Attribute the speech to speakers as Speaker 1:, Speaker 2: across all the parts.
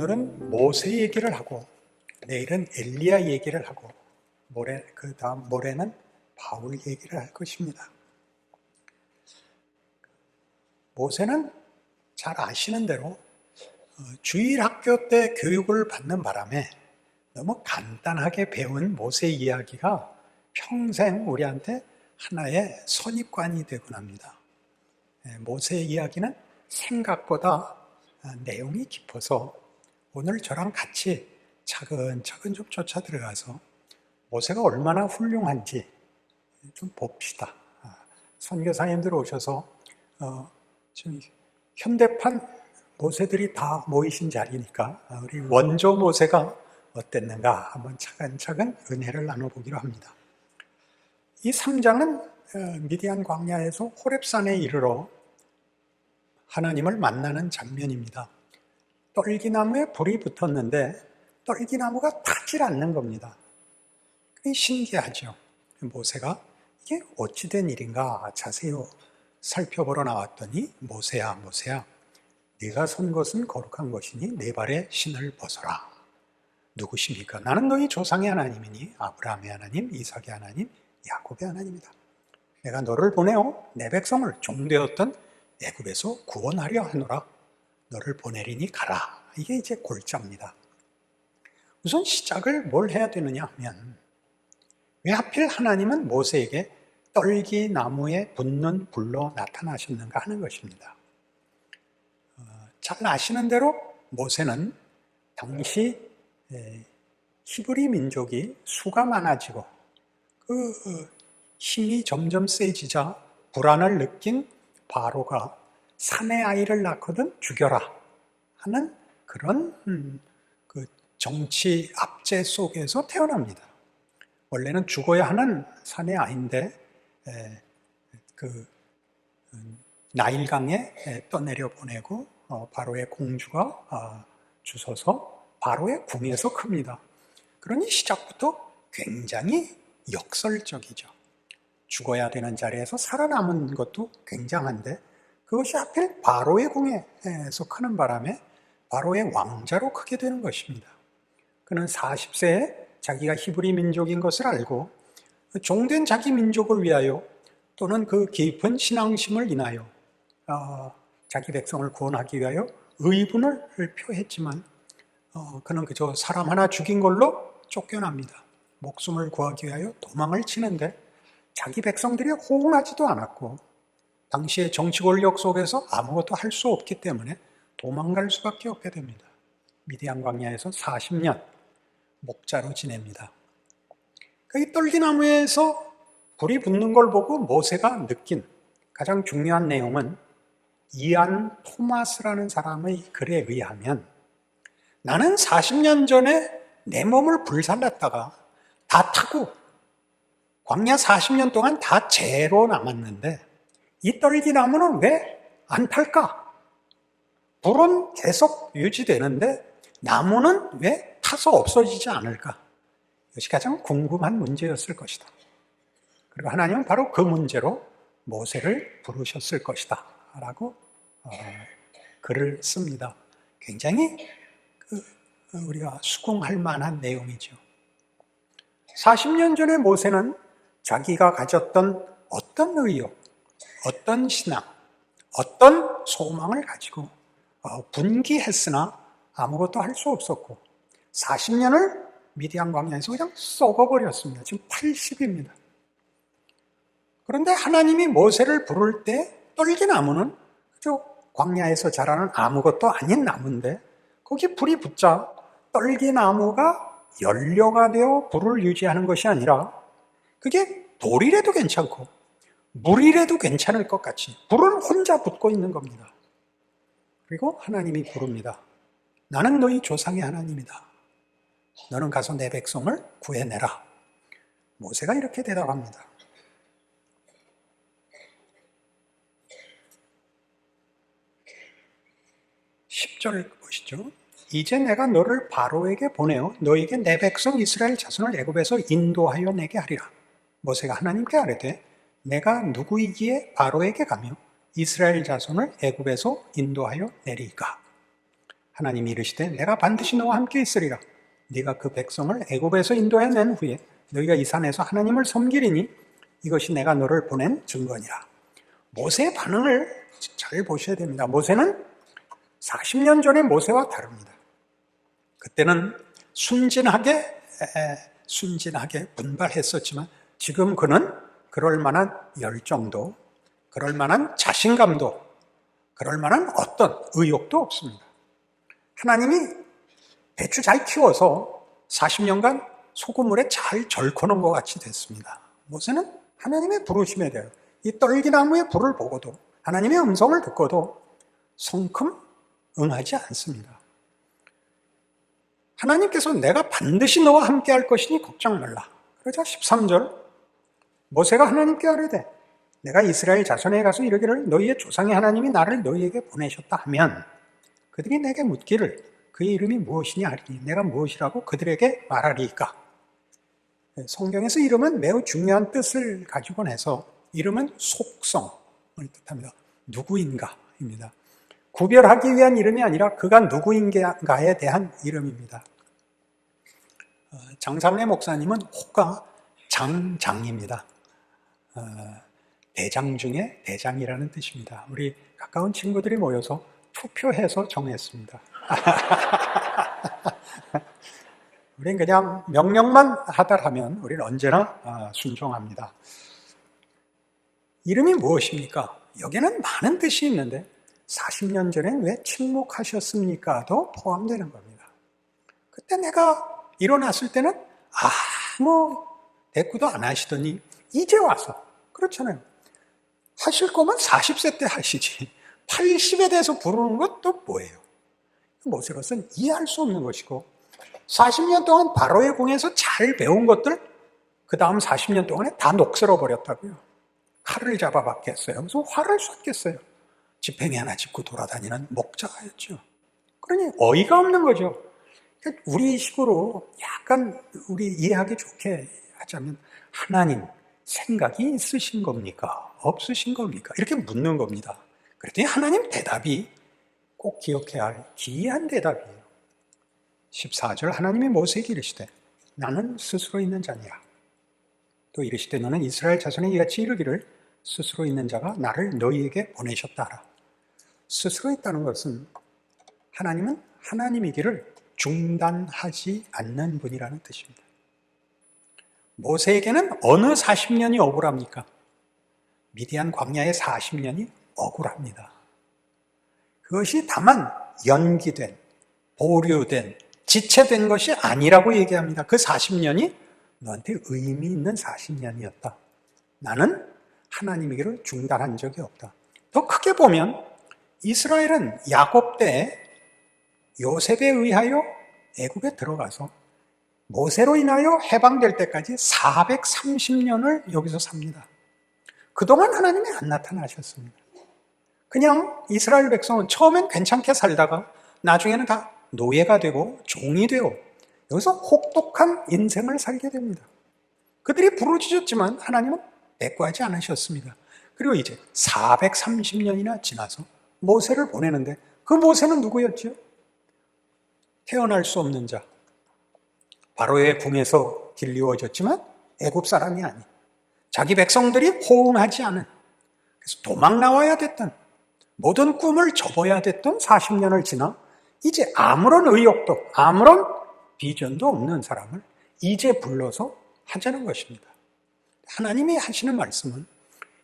Speaker 1: 오늘은 모세 얘기를 하고 내일은 엘리야 얘기를 하고 그 다음 모레는 바울 얘기를 할 것입니다. 모세는 잘 아시는 대로 주일학교 때 교육을 받는 바람에 너무 간단하게 배운 모세 이야기가 평생 우리한테 하나의 선입관이 되곤 합니다. 모세 이야기는 생각보다 내용이 깊어서 오늘 저랑 같이 차근차근 좀 쫓아 들어가서 모세가 얼마나 훌륭한지 좀 봅시다. 선교사님들 오셔서 지금 현대판 모세들이 다 모이신 자리니까 우리 원조 모세가 어땠는가 한번 차근차근 은혜를 나눠보기로 합니다. 이 3장은 미디안 광야에서 호렙산에 이르러 하나님을 만나는 장면입니다. 떨기나무에 불이 붙었는데 떨기나무가 타질 않는 겁니다. 그게 신기하죠. 모세가 이게 어찌된 일인가 자세히 살펴보러 나왔더니 모세야 모세야 네가 선 것은 거룩한 것이니 네 발에 신을 벗어라. 누구십니까? 나는 너희 조상의 하나님이니 아브라함의 하나님, 이삭의 하나님, 야곱의 하나님이다. 내가 너를 보내어 내 백성을 종되었던 애굽에서 구원하려 하노라. 너를 보내리니 가라. 이게 이제 골자입니다. 우선 시작을 뭘 해야 되느냐 하면 왜 하필 하나님은 모세에게 떨기나무에 붙는 불로 나타나셨는가 하는 것입니다. 잘 아시는 대로 모세는 당시 히브리 민족이 수가 많아지고 그 힘이 점점 세지자 불안을 느낀 바로가 사내 아이를 낳거든 죽여라 하는 그런 그 정치 압제 속에서 태어납니다. 원래는 죽어야 하는 사내 아이인데 그 나일강에 떠내려 보내고 바로의 공주가 주워서 바로의 궁에서 큽니다. 그러니 시작부터 굉장히 역설적이죠. 죽어야 되는 자리에서 살아남은 것도 굉장한데 그것이 하필 바로의 궁에서 크는 바람에 바로의 왕자로 크게 되는 것입니다. 그는 40세에 자기가 히브리 민족인 것을 알고 종된 자기 민족을 위하여 또는 그 깊은 신앙심을 인하여 자기 백성을 구원하기 위하여 의분을 표했지만 그는 그저 사람 하나 죽인 걸로 쫓겨납니다. 목숨을 구하기 위하여 도망을 치는데 자기 백성들이 호응하지도 않았고 당시의 정치 권력 속에서 아무것도 할 수 없기 때문에 도망갈 수밖에 없게 됩니다. 미디안 광야에서 40년 목자로 지냅니다. 이 떨기나무에서 불이 붙는 걸 보고 모세가 느낀 가장 중요한 내용은 이안 토마스라는 사람의 글에 의하면 나는 40년 전에 내 몸을 불살랐다가 다 타고 광야 40년 동안 다 죄로 남았는데 이 떨기나무는 왜 안 탈까? 불은 계속 유지되는데 나무는 왜 타서 없어지지 않을까? 이것이 가장 궁금한 문제였을 것이다. 그리고 하나님은 바로 그 문제로 모세를 부르셨을 것이다 라고 글을 씁니다. 굉장히 우리가 수긍할 만한 내용이죠. 40년 전에 모세는 자기가 가졌던 어떤 의욕, 어떤 신앙, 어떤 소망을 가지고 분기했으나 아무것도 할 수 없었고 40년을 미디안 광야에서 그냥 썩어버렸습니다. 지금 80입니다. 그런데 하나님이 모세를 부를 때 떨기나무는 그저 광야에서 자라는 아무것도 아닌 나무인데 거기 불이 붙자 떨기나무가 연료가 되어 불을 유지하는 것이 아니라 그게 돌이라도 괜찮고 물이라도 괜찮을 것 같이 불은 혼자 붙고 있는 겁니다. 그리고 하나님이 부릅니다. 나는 너희 조상의 하나님이다. 너는 가서 내 백성을 구해내라. 모세가 이렇게 대답합니다. 10절 보시죠. 이제 내가 너를 바로에게 보내어 너에게 내 백성 이스라엘 자손을 애굽에서 인도하여 내게 하리라. 모세가 하나님께 아뢰되 내가 누구이기에 바로에게 가며 이스라엘 자손을 애굽에서 인도하여 내리까? 하나님이 이르시되 내가 반드시 너와 함께 있으리라. 네가 그 백성을 애굽에서 인도해낸 후에 너희가 이 산에서 하나님을 섬기리니 이것이 내가 너를 보낸 증거니라. 모세의 반응을 잘 보셔야 됩니다. 모세는 40년 전의 모세와 다릅니다. 그때는 순진하게 분발했었지만 지금 그는 그럴 만한 열정도, 그럴 만한 자신감도, 그럴 만한 어떤 의욕도 없습니다. 하나님이 배추 잘 키워서 40년간 소금물에 잘 절거놓은 것 같이 됐습니다. 모세는 하나님의 부르심에 대해 이 떨기나무의 불을 보고도 하나님의 음성을 듣고도 성큼 응하지 않습니다. 하나님께서 내가 반드시 너와 함께 할 것이니 걱정 말라. 그러자 13절 모세가 하나님께 아뢰되 내가 이스라엘 자손에 가서 이르기를 너희의 조상의 하나님이 나를 너희에게 보내셨다 하면 그들이 내게 묻기를 그의 이름이 무엇이냐 하리니 내가 무엇이라고 그들에게 말하리이까. 성경에서 이름은 매우 중요한 뜻을 가지곤 해서 이름은 속성을 뜻합니다. 누구인가입니다. 구별하기 위한 이름이 아니라 그가 누구인가에 대한 이름입니다. 장삼래 목사님은 호가 장장입니다. 대장 중에 대장이라는 뜻입니다. 우리 가까운 친구들이 모여서 투표해서 정했습니다. 우린 그냥 명령만 하달하면 우리는 언제나 순종합니다. 이름이 무엇입니까? 여기는 많은 뜻이 있는데 40년 전엔 왜 침묵하셨습니까?도 포함되는 겁니다. 그때 내가 일어났을 때는 아무 대꾸도 안 하시더니 이제 와서 그렇잖아요. 하실 거면 40세 때 하시지 80에 대해서 부르는 것도 뭐예요? 모세로서는 이해할 수 없는 것이고 40년 동안 바로의 궁에서 잘 배운 것들 그 다음 40년 동안에 다 녹슬어 버렸다고요. 칼을 잡아봤겠어요. 무슨 화를 쐈겠어요. 지팽이 하나 짚고 돌아다니는 목자였죠. 그러니 어이가 없는 거죠. 우리 식으로 약간 우리 이해하기 좋게 하자면 하나님 생각이 있으신 겁니까? 없으신 겁니까? 이렇게 묻는 겁니다. 그랬더니 하나님 대답이 꼭 기억해야 할 기이한 대답이에요. 14절 하나님이 모세에게 이르시되 나는 스스로 있는 자니라. 또 이르시되 너는 이스라엘 자손에 이같이 이르기를 스스로 있는 자가 나를 너희에게 보내셨다 하라. 스스로 있다는 것은 하나님은 하나님이기를 중단하지 않는 분이라는 뜻입니다. 모세에게는 어느 40년이 억울합니까? 미디안 광야의 40년이 억울합니다. 그것이 다만 연기된, 보류된, 지체된 것이 아니라고 얘기합니다. 그 40년이 너한테 의미 있는 40년이었다. 나는 하나님이기를 중단한 적이 없다. 더 크게 보면 이스라엘은 야곱 때 요셉에 의하여 애굽에 들어가서 모세로 인하여 해방될 때까지 430년을 여기서 삽니다. 그동안 하나님이 안 나타나셨습니다. 그냥 이스라엘 백성은 처음엔 괜찮게 살다가 나중에는 다 노예가 되고 종이 되고 여기서 혹독한 인생을 살게 됩니다. 그들이 부르짖었지만 하나님은 대꾸하지 않으셨습니다. 그리고 이제 430년이나 지나서 모세를 보내는데 그 모세는 누구였죠? 태어날 수 없는 자. 바로의 궁에서 길리워졌지만 애굽 사람이 아닌 자기 백성들이 호응하지 않은 그래서 도망 나와야 됐던 모든 꿈을 접어야 됐던 40년을 지나 이제 아무런 의욕도 아무런 비전도 없는 사람을 이제 불러서 하자는 것입니다. 하나님이 하시는 말씀은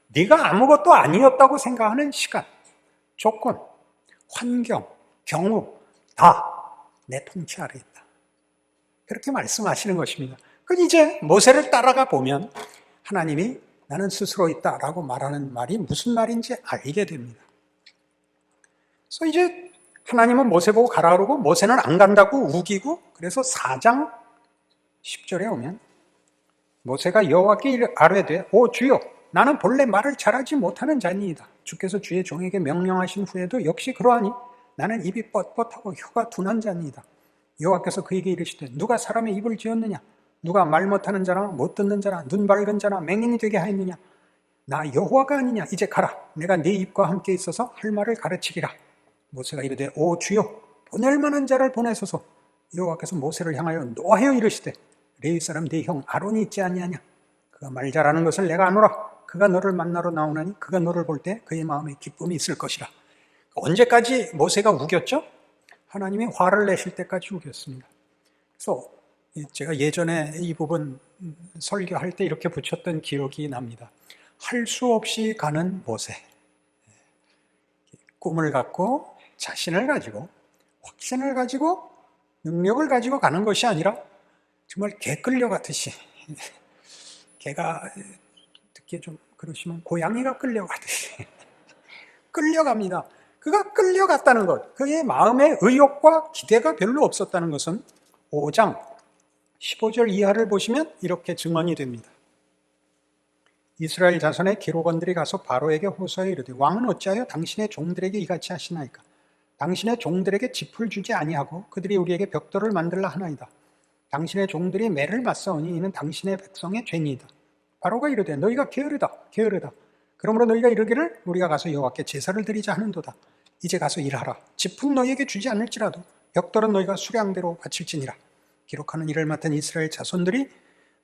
Speaker 1: 네가 아무것도 아니었다고 생각하는 시간, 조건, 환경, 경우 다 내 통치 아래 있다. 그렇게 말씀하시는 것입니다. 그 이제 모세를 따라가 보면 하나님이 나는 스스로 있다라고 말하는 말이 무슨 말인지 알게 됩니다. 그래서 이제 하나님은 모세 보고 가라 그러고 모세는 안 간다고 우기고 그래서 4장 10절에 오면 모세가 여호와께 아뢰되 오 주여 나는 본래 말을 잘하지 못하는 자니이다. 주께서 주의 종에게 명령하신 후에도 역시 그러하니 나는 입이 뻣뻣하고 혀가 둔한 자니이다. 여호와께서 그에게 이르시되 누가 사람의 입을 지었느냐? 누가 말 못하는 자나 못 듣는 자나 눈 밝은 자나 맹인이 되게 하였느냐? 나 여호와가 아니냐? 이제 가라. 내가 네 입과 함께 있어서 할 말을 가르치리라. 모세가 이르되 오 주여 보낼 만한 자를 보내소서. 여호와께서 모세를 향하여 노하여 이르시되 레위 사람 네 형 아론이 있지 아니하냐. 그가 말 잘하는 것을 내가 아노라. 그가 너를 만나러 나오나니 그가 너를 볼 때 그의 마음에 기쁨이 있을 것이라. 언제까지 모세가 우겼죠? 하나님이 화를 내실 때까지 우겼습니다. 그래서 제가 예전에 이 부분 설교할 때 이렇게 붙였던 기억이 납니다. 할 수 없이 가는 모세. 꿈을 갖고 자신을 가지고 확신을 가지고 능력을 가지고 가는 것이 아니라 정말 개 끌려가듯이, 개가 듣기에 좀 그러시면 고양이가 끌려가듯이 끌려갑니다. 그가 끌려갔다는 것, 그의 마음의 의욕과 기대가 별로 없었다는 것은 5장 15절 이하를 보시면 이렇게 증언이 됩니다. 이스라엘 자손의 기록원들이 가서 바로에게 호소하여 이르되 왕은 어찌하여 당신의 종들에게 이같이 하시나이까. 당신의 종들에게 짚을 주지 아니하고 그들이 우리에게 벽돌을 만들라 하나이다. 당신의 종들이 매를 맞사오니 이는 당신의 백성의 죄니이다. 바로가 이르되 너희가 게으르다 게으르다. 그러므로 너희가 이르기를 우리가 가서 여호와께 제사를 드리자 하는도다. 이제 가서 일하라. 짚은 너희에게 주지 않을지라도 벽돌은 너희가 수량대로 바칠지니라. 기록하는 일을 맡은 이스라엘 자손들이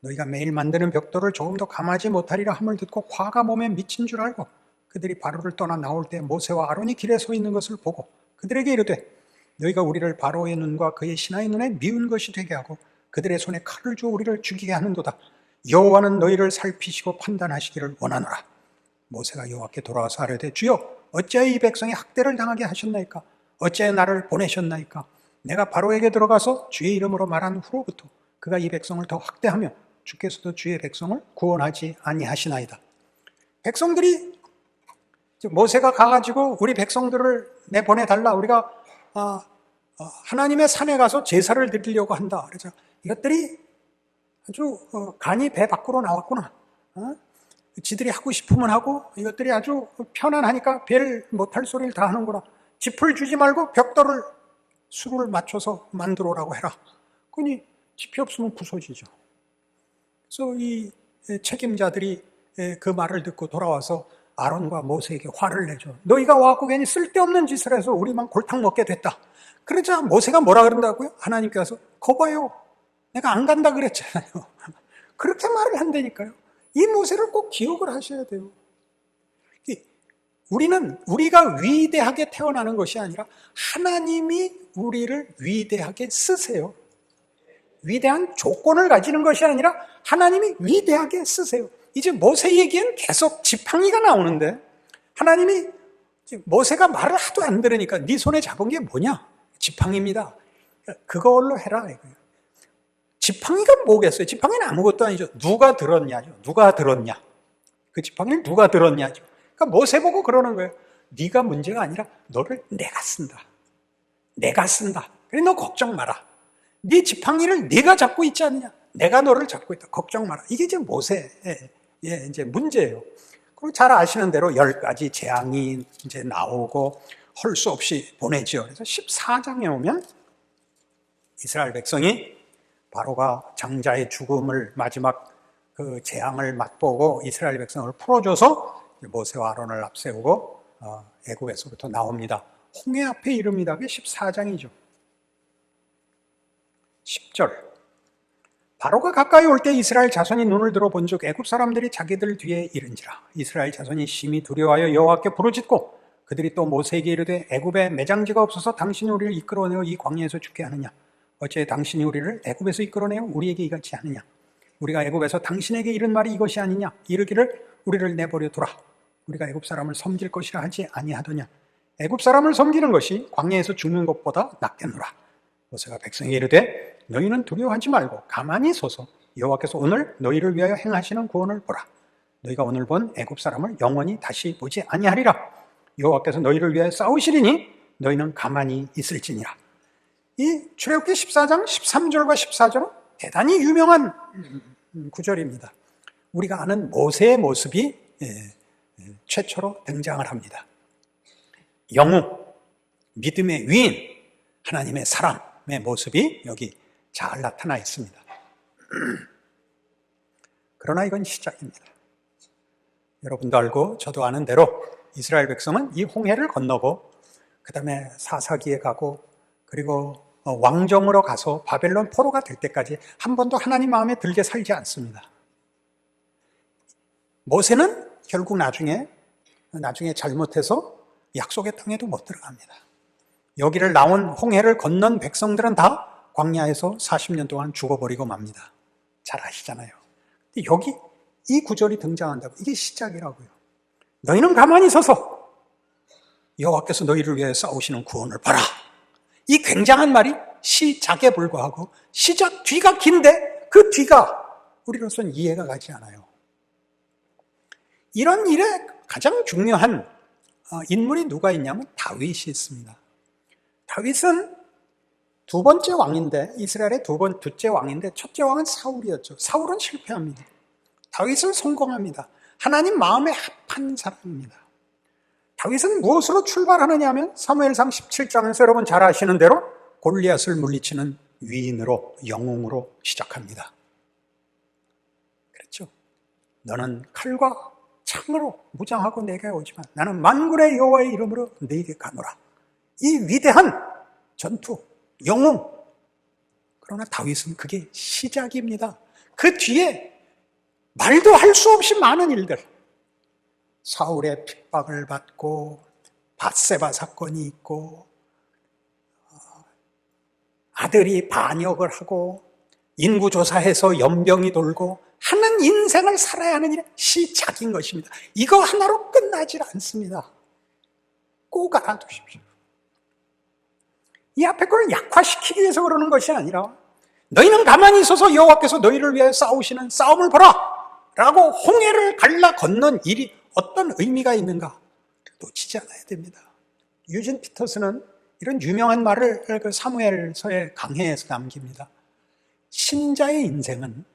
Speaker 1: 너희가 매일 만드는 벽돌을 조금 더 감하지 못하리라 함을 듣고 화가 몸에 미친 줄 알고 그들이 바로를 떠나 나올 때 모세와 아론이 길에 서 있는 것을 보고 그들에게 이르되 너희가 우리를 바로의 눈과 그의 신하의 눈에 미운 것이 되게 하고 그들의 손에 칼을 주어 우리를 죽이게 하는도다. 여호와는 너희를 살피시고 판단하시기를 원하노라. 모세가 여호와께 돌아와서 아뢰되 주여 어찌하여 이 백성이 학대를 당하게 하셨나이까. 어찌하여 나를 보내셨나이까. 내가 바로에게 들어가서 주의 이름으로 말한 후로부터 그가 이 백성을 더 학대하며 주께서도 주의 백성을 구원하지 아니하시나이다. 백성들이 모세가 가가지고 우리 백성들을 내보내달라. 우리가 하나님의 산에 가서 제사를 드리려고 한다. 그래서 이것들이 아주 간이 배 밖으로 나왔구나. 지들이 하고 싶으면 하고 이것들이 아주 편안하니까 별 못할 소리를 다 하는구나. 짚을 주지 말고 벽돌을 수를 맞춰서 만들어 오라고 해라. 그러니 짚이 없으면 부서지죠. 그래서 이 책임자들이 그 말을 듣고 돌아와서 아론과 모세에게 화를 내죠. 너희가 와갖고 괜히 쓸데없는 짓을 해서 우리만 골탕 먹게 됐다. 그러자 모세가 뭐라 그런다고요? 하나님께서 거봐요. 내가 안 간다 그랬잖아요. 그렇게 말을 한다니까요. 이 모세를 꼭 기억을 하셔야 돼요. 우리가 위대하게 태어나는 것이 아니라 하나님이 우리를 위대하게 쓰세요. 위대한 조건을 가지는 것이 아니라 하나님이 위대하게 쓰세요. 이제 모세 얘기는 계속 지팡이가 나오는데 하나님이 모세가 말을 하도 안 들으니까 네 손에 잡은 게 뭐냐? 지팡이입니다. 그걸로 해라 이거예요. 지팡이가 뭐겠어요? 지팡이는 아무것도 아니죠. 누가 들었냐죠. 누가 들었냐. 그 지팡이를 누가 들었냐죠. 그러니까 모세 보고 그러는 거예요. 네가 문제가 아니라 너를 내가 쓴다. 내가 쓴다. 그래 너 걱정 마라. 네 지팡이를 네가 잡고 있지 않느냐. 내가 너를 잡고 있다. 걱정 마라. 이게 이제 모세의 이제 문제예요. 그리고 잘 아시는 대로 10가지 재앙이 이제 나오고 할 수 없이 보내죠. 그래서 14장에 오면 이스라엘 백성이 바로가 장자의 죽음을 마지막 그 재앙을 맛보고 이스라엘 백성을 풀어줘서 모세와 아론을 앞세우고 애굽에서부터 나옵니다. 홍해 앞에 이릅니다. 그게 14장이죠. 10절 바로가 가까이 올 때 이스라엘 자손이 눈을 들어 본즉 애굽 사람들이 자기들 뒤에 이른지라. 이스라엘 자손이 심히 두려워하여 여호와께 부르짖고 그들이 또 모세에게 이르되 애굽에 매장지가 없어서 당신이 우리를 이끌어내어 이 광야에서 죽게 하느냐. 어째 당신이 우리를 애굽에서 이끌어내어 우리에게 이같이 하느냐. 우리가 애굽에서 당신에게 이른 말이 이것이 아니냐. 이르기를 우리를 내버려 두라. 우리가 애굽 사람을 섬길 것이라 하지 아니하더냐. 애굽 사람을 섬기는 것이 광야에서 죽는 것보다 낫겠노라. 모세가 백성에게 이르되 너희는 두려워하지 말고 가만히 서서 여호와께서 오늘 너희를 위하여 행하시는 구원을 보라. 너희가 오늘 본 애굽 사람을 영원히 다시 보지 아니하리라. 여호와께서 너희를 위하여 싸우시리니 너희는 가만히 있을지니라. 이 출애굽기 14장 13절과 14절은 대단히 유명한 구절입니다. 우리가 아는 모세의 모습이 최초로 등장을 합니다. 영웅, 믿음의 위인, 하나님의 사람의 모습이 여기 잘 나타나 있습니다. 그러나 이건 시작입니다. 여러분도 알고 저도 아는 대로 이스라엘 백성은 이 홍해를 건너고 그 다음에 사사기에 가고 그리고 왕정으로 가서 바벨론 포로가 될 때까지 한 번도 하나님 마음에 들게 살지 않습니다. 모세는 결국 나중에 잘못해서 약속의 땅에도 못 들어갑니다. 여기를 나온 홍해를 건넌 백성들은 다 광야에서 40년 동안 죽어버리고 맙니다. 잘 아시잖아요. 근데 여기 이 구절이 등장한다고. 이게 시작이라고요. 너희는 가만히 서서 여호와께서 너희를 위해 싸우시는 구원을 봐라. 이 굉장한 말이 시작에 불과하고 시작 뒤가 긴데 그 뒤가 우리로서는 이해가 가지 않아요. 이런 일에 가장 중요한 인물이 누가 있냐면 다윗이 있습니다. 다윗은 두 번째 왕인데, 이스라엘의 둘째 왕인데 첫째 왕은 사울이었죠. 사울은 실패합니다. 다윗은 성공합니다. 하나님 마음에 합한 사람입니다. 다윗은 무엇으로 출발하느냐 하면 사무엘상 17장에서 여러분 잘 아시는 대로 골리앗을 물리치는 위인으로, 영웅으로 시작합니다. 그렇죠? 너는 칼과 창으로 무장하고 내게 오지만 나는 만군의 여호와의 이름으로 네게 가노라. 이 위대한 전투, 영웅. 그러나 다윗은 그게 시작입니다. 그 뒤에 말도 할 수 없이 많은 일들, 사울의 핍박을 받고 밧세바 사건이 있고 아들이 반역을 하고 인구조사해서 연병이 돌고 하는 인생을 살아야 하는 일의 시작인 것입니다. 이거 하나로 끝나질 않습니다. 꼭 알아두십시오. 이 앞에 걸 약화시키기 위해서 그러는 것이 아니라 너희는 가만히 있어서 여호와께서 너희를 위해 싸우시는 싸움을 보라 라고 홍해를 갈라 건넌 일이 어떤 의미가 있는가 놓치지 않아야 됩니다. 유진 피터스는 이런 유명한 말을 그 사무엘서의 강해에서 남깁니다. 신자의 인생은,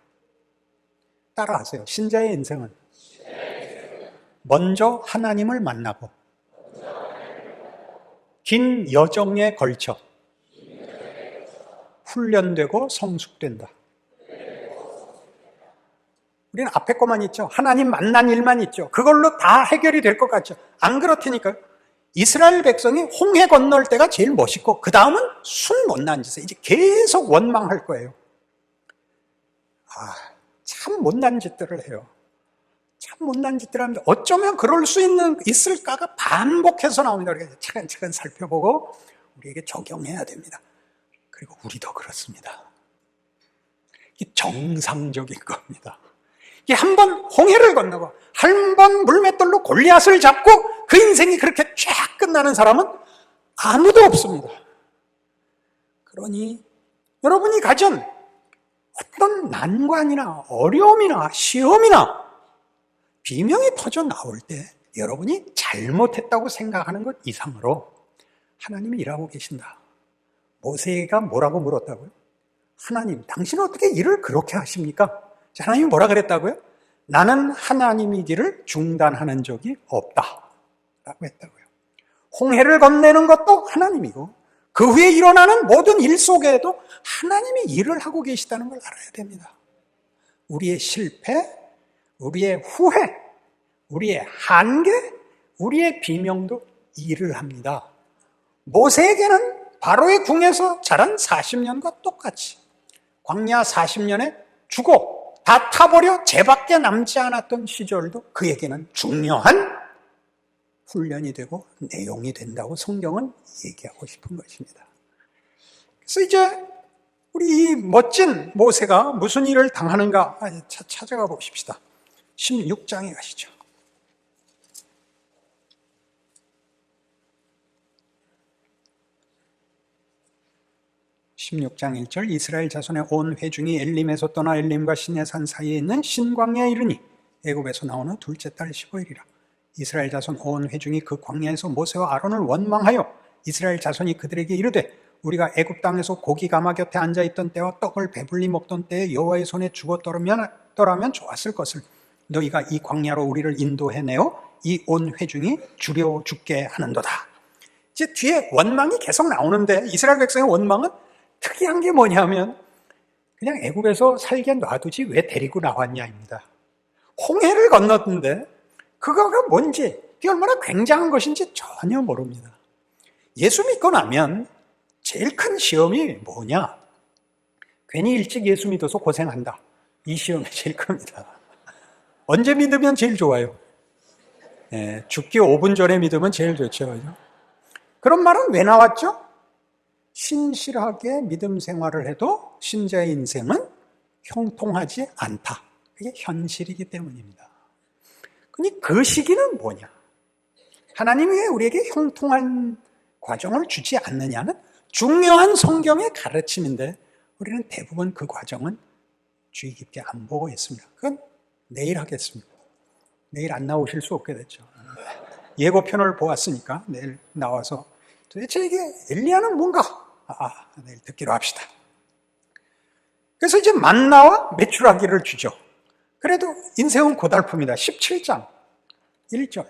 Speaker 1: 따라하세요. 신자의 인생은 먼저 하나님을 만나고 긴 여정에 걸쳐 훈련되고 성숙된다. 우리는 앞에 것만 있죠. 하나님 만난 일만 있죠. 그걸로 다 해결이 될 것 같죠. 안 그렇다니까요. 이스라엘 백성이 홍해 건널 때가 제일 멋있고 그 다음은 순 못난 짓에 이제 계속 원망할 거예요. 참 못난 짓들을 해요. 참 못난 짓들을 하는데 어쩌면 그럴 수 있을까가 반복해서 나옵니다. 그래서 차근차근 살펴보고 우리에게 적용해야 됩니다. 그리고 우리도 그렇습니다. 이게 정상적인 겁니다. 이게 한 번 홍해를 건너고 한 번 물맷돌로 골리앗을 잡고 그 인생이 그렇게 쫙 끝나는 사람은 아무도 없습니다. 그러니 여러분이 가진 어떤 난관이나 어려움이나 시험이나 비명이 터져 나올 때 여러분이 잘못했다고 생각하는 것 이상으로 하나님이 일하고 계신다. 모세가 뭐라고 물었다고요? 하나님, 당신은 어떻게 일을 그렇게 하십니까? 하나님이 뭐라 그랬다고요? 나는 하나님이 일을 중단하는 적이 없다 라고 했다고요. 홍해를 건네는 것도 하나님이고 그 후에 일어나는 모든 일 속에도 하나님이 일을 하고 계시다는 걸 알아야 됩니다. 우리의 실패, 우리의 후회, 우리의 한계, 우리의 비명도 일을 합니다. 모세에게는 바로의 궁에서 자란 40년과 똑같이 광야 40년에 죽어 다 타버려 죄밖에 남지 않았던 시절도 그에게는 중요한 훈련이 되고 내용이 된다고 성경은 얘기하고 싶은 것입니다. 그래서 이제 우리 이 멋진 모세가 무슨 일을 당하는가 찾아가 보십시다. 16장에 가시죠. 16장 1절 이스라엘 자손의 온 회중이 엘림에서 떠나 엘림과 시내산 사이에 있는 신광야에 이르니 애굽에서 나오는 둘째 달 15일이라. 이스라엘 자손 온 회중이 그 광야에서 모세와 아론을 원망하여 이스라엘 자손이 그들에게 이르되 우리가 애굽 땅에서 고기 가마 곁에 앉아있던 때와 떡을 배불리 먹던 때에 여호와의 손에 죽었더라면 좋았을 것을 너희가 이 광야로 우리를 인도해내어 이 온 회중이 주려 죽게 하는도다. 이제 뒤에 원망이 계속 나오는데 이스라엘 백성의 원망은 특이한 게 뭐냐면 그냥 애굽에서 살게 놔두지 왜 데리고 나왔냐입니다. 홍해를 건넜는데 그거가 뭔지, 그게 얼마나 굉장한 것인지 전혀 모릅니다. 예수 믿고 나면 제일 큰 시험이 뭐냐? 괜히 일찍 예수 믿어서 고생한다. 이 시험이 제일 큽니다. 언제 믿으면 제일 좋아요? 죽기 5분 전에 믿으면 제일 좋죠. 그죠? 그런 말은 왜 나왔죠? 신실하게 믿음 생활을 해도 신자의 인생은 형통하지 않다. 그게 현실이기 때문입니다. 그러니 그 시기는 뭐냐? 하나님이 왜 우리에게 형통한 과정을 주지 않느냐는 중요한 성경의 가르침인데 우리는 대부분 그 과정은 주의 깊게 안 보고 있습니다. 그건 내일 하겠습니다. 내일 안 나오실 수 없게 됐죠. 예고편을 보았으니까 내일 나와서 도대체 이게 엘리야는 뭔가 내일 듣기로 합시다. 그래서 이제 만나와 메추라기를 주죠. 그래도 인생은 고달픕니다. 17장 1절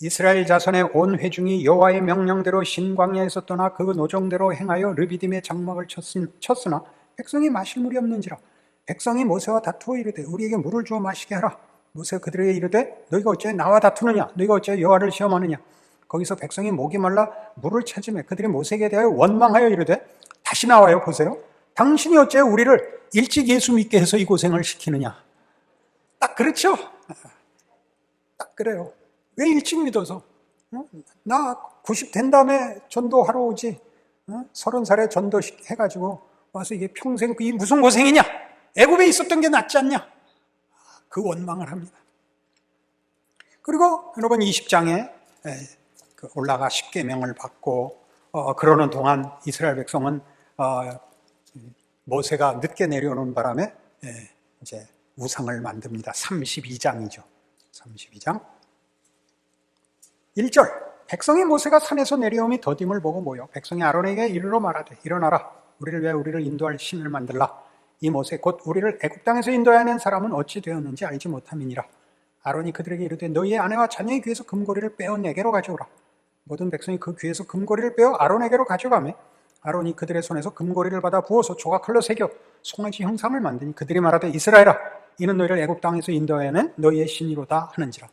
Speaker 1: 이스라엘 자손의 온 회중이 여호와의 명령대로 신광야에서 떠나 그 노정대로 행하여 르비딤의 장막을 쳤으나 백성이 마실 물이 없는지라 백성이 모세와 다투어 이르되 우리에게 물을 주어 마시게 하라. 모세가 그들에게 이르되 너희가 어째 나와 다투느냐 너희가 어째 여호와를 시험하느냐. 거기서 백성이 목이 말라 물을 찾으매 그들이 모세에게 대하여 원망하여 이르되 다시 나와요. 보세요. 당신이 어째 우리를 일찍 예수 믿게 해서 이 고생을 시키느냐. 딱 그렇죠. 딱 그래요. 왜 일찍 믿어서? 나 90 된 다음에 전도하러 오지. 30살에 전도 해가지고 와서 이게 평생 이 무슨 고생이냐? 애굽에 있었던 게 낫지 않냐? 그 원망을 합니다. 그리고 여러분 20장에 올라가 10계명을 받고 그러는 동안 이스라엘 백성은 모세가 늦게 내려오는 바람에 이제 우상을 만듭니다. 32장이죠. 32장 1절 백성이 모세가 산에서 내려오니 더딤을 보고 모여 백성이 아론에게 이르러 말하되 일어나라 우리를 위하여 우리를 인도할 신을 만들라. 이 모세 곧 우리를 애굽 땅에서 인도하여 낸 사람은 어찌 되었는지 알지 못함이니라. 아론이 그들에게 이르되 너희의 아내와 자녀의 귀에서 금고리를 빼어 내게로 가져오라. 모든 백성이 그 귀에서 금고리를 빼어 아론에게로 가져가매 아론이 그들의 손에서 금고리를 받아 부어서 조각칼로 새겨 송아지 형상을 만드니 그들이 말하되 이스라엘아 이는 너희를 애굽 땅에서 인도하여 낸 너희의 신이로다 하는지라.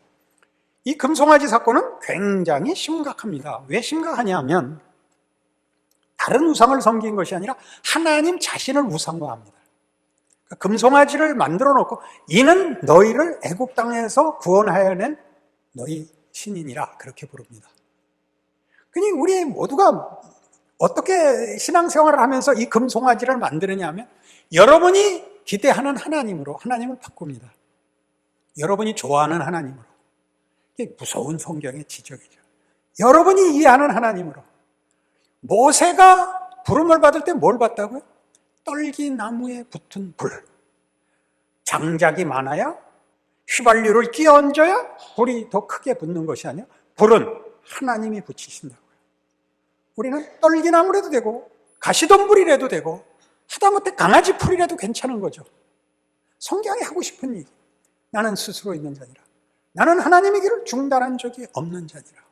Speaker 1: 이 금송아지 사건은 굉장히 심각합니다. 왜 심각하냐면 다른 우상을 섬긴 것이 아니라 하나님 자신을 우상화합니다. 금송아지를 만들어 놓고 이는 너희를 애굽 땅에서 구원하여 낸 너희 신이니라 그렇게 부릅니다. 그러니 우리 모두가 어떻게 신앙생활을 하면서 이 금송아지를 만드느냐 하면 여러분이 기대하는 하나님으로 하나님을 바꿉니다. 여러분이 좋아하는 하나님으로. 이게 무서운 성경의 지적이죠. 여러분이 이해하는 하나님으로. 모세가 부름을 받을 때 뭘 받다고요? 떨기나무에 붙은 불. 장작이 많아야 휘발유를 끼워 얹어야 불이 더 크게 붙는 것이 아니라 불은 하나님이 붙이신다고요. 우리는 떨기나무라도 되고 가시덤불이라도 되고 하다못해 강아지 풀이라도 괜찮은 거죠. 성경이 하고 싶은 얘기. 나는 스스로 있는 자니라. 나는 하나님의 길을 중단한 적이 없는 자니라.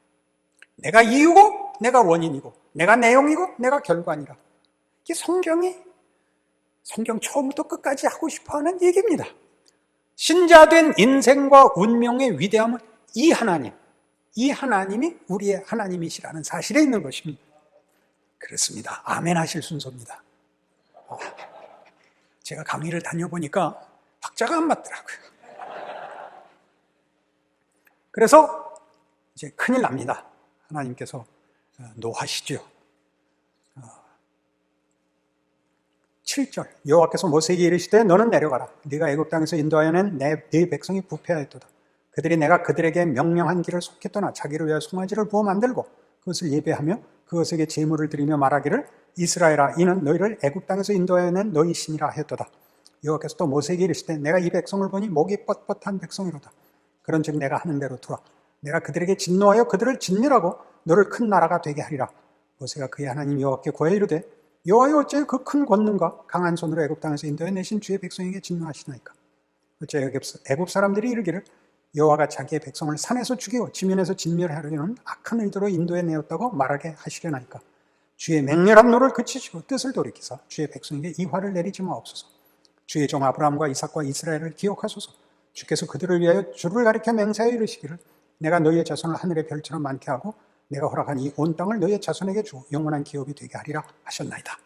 Speaker 1: 내가 이유고 내가 원인이고 내가 내용이고 내가 결과니라. 이게 성경 처음부터 끝까지 하고 싶어하는 얘기입니다. 신자된 인생과 운명의 위대함은 이 하나님이 우리의 하나님이시라는 사실에 있는 것입니다. 그렇습니다. 아멘 하실 순서입니다. 제가 강의를 다녀보니까 박자가 안 맞더라고요. 그래서 이제 큰일 납니다. 하나님께서 노하시죠. 7절 여호와께서 모세에게 이르시되 너는 내려가라. 네가 애굽 땅에서 인도하여 낸 네 백성이 부패하였도다. 그들이 내가 그들에게 명령한 길을 속히 떠나 자기를 위하여 송아지를 부어 만들고 그것을 예배하며 그것에게 제물을 드리며 말하기를 이스라엘아 이는 너희를 애굽 땅에서 인도하여 낸 너희 신이라 하였도다. 여호와께서 또 모세에게 이르시되 내가 이 백성을 보니 목이 뻣뻣한 백성이로다. 그런즉 내가 하는 대로 두라. 내가 그들에게 진노하여 그들을 진멸하고 너를 큰 나라가 되게 하리라. 모세가 그의 하나님 여호와께 구하여 이르되 여호와여 어째 그 큰 권능과 강한 손으로 애굽 땅에서 인도해 내신 주의 백성에게 진노하시나이까. 어째 애굽 사람들이 이르기를 여호와가 자기의 백성을 산에서 죽이고 지면에서 진멸하려는 악한 의도로 인도해 내었다고 말하게 하시려나이까. 주의 맹렬한 노를 그치시고 뜻을 돌이키사 주의 백성에게 이 화를 내리지 마옵소서. 주의 종 아브라함과 이삭과 이스라엘을 기억하소서. 주께서 그들을 위하여 주를 가리켜 맹세하여 이르시기를 내가 너희의 자손을 하늘의 별처럼 많게 하고 내가 허락한 이 온 땅을 너의 자손에게 주어 영원한 기업이 되게 하리라 하셨나이다.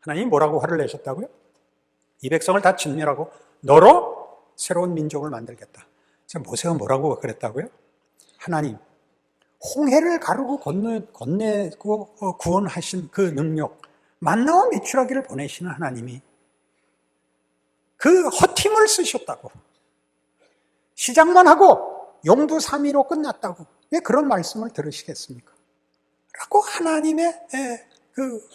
Speaker 1: 하나님이 뭐라고 화를 내셨다고요? 이 백성을 다 진멸하고 너로 새로운 민족을 만들겠다. 모세가 뭐라고 그랬다고요? 하나님, 홍해를 가르고 건네고 구원하신 그 능력, 만나와 메추라기를 보내시는 하나님이 그 헛힘을 쓰셨다고, 시작만 하고 용두삼위로 끝났다고 왜 그런 말씀을 들으시겠습니까? 라고 하나님의 그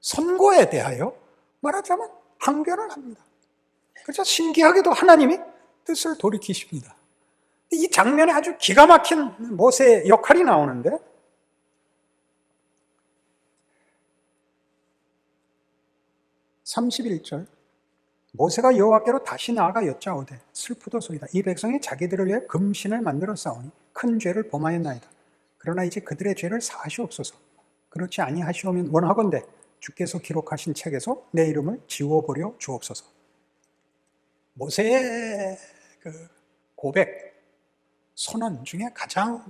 Speaker 1: 선고에 대하여 말하자면 항변을 합니다. 그래서 신기하게도 하나님이 뜻을 돌이키십니다. 이 장면에 아주 기가 막힌 모세의 역할이 나오는데, 31절, 모세가 여호와께로 다시 나아가 여짜오되 슬프도소이다. 이 백성이 자기들을 위해 금신을 만들어 싸우니 큰 죄를 범하였나이다. 그러나 이제 그들의 죄를 사하시옵소서. 그렇지 아니하시오면 원하건대 주께서 기록하신 책에서 내 이름을 지워버려 주옵소서. 모세의 그 고백, 선언 중에 가장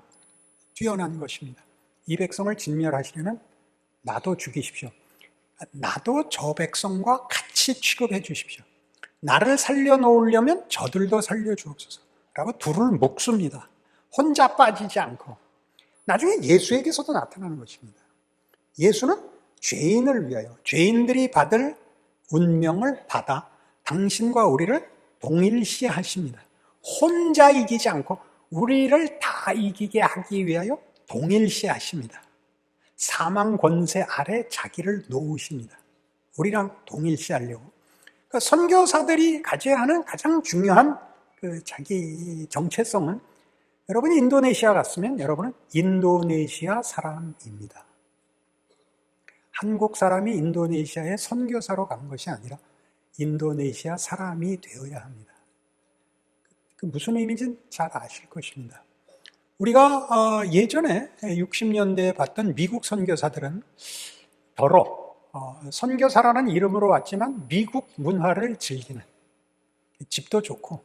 Speaker 1: 뛰어난 것입니다. 이 백성을 진멸하시려면 나도 죽이십시오. 나도 저 백성과 같이 취급해 주십시오. 나를 살려놓으려면 저들도 살려주옵소서 라고 둘을 묶습니다. 혼자 빠지지 않고. 나중에 예수에게서도 나타나는 것입니다. 예수는 죄인을 위하여 죄인들이 받을 운명을 받아 당신과 우리를 동일시하십니다. 혼자 이기지 않고 우리를 다 이기게 하기 위하여 동일시하십니다. 사망 권세 아래 자기를 놓으십니다. 우리랑 동일시하려고. 그러니까 선교사들이 가져야 하는 가장 중요한 자기 정체성은, 여러분이 인도네시아 갔으면 여러분은 인도네시아 사람입니다. 한국 사람이 인도네시아에 선교사로 간 것이 아니라 인도네시아 사람이 되어야 합니다. 그 무슨 의미인지는 잘 아실 것입니다. 우리가 예전에 60년대에 봤던 미국 선교사들은 더러 선교사라는 이름으로 왔지만 미국 문화를 즐기는, 집도 좋고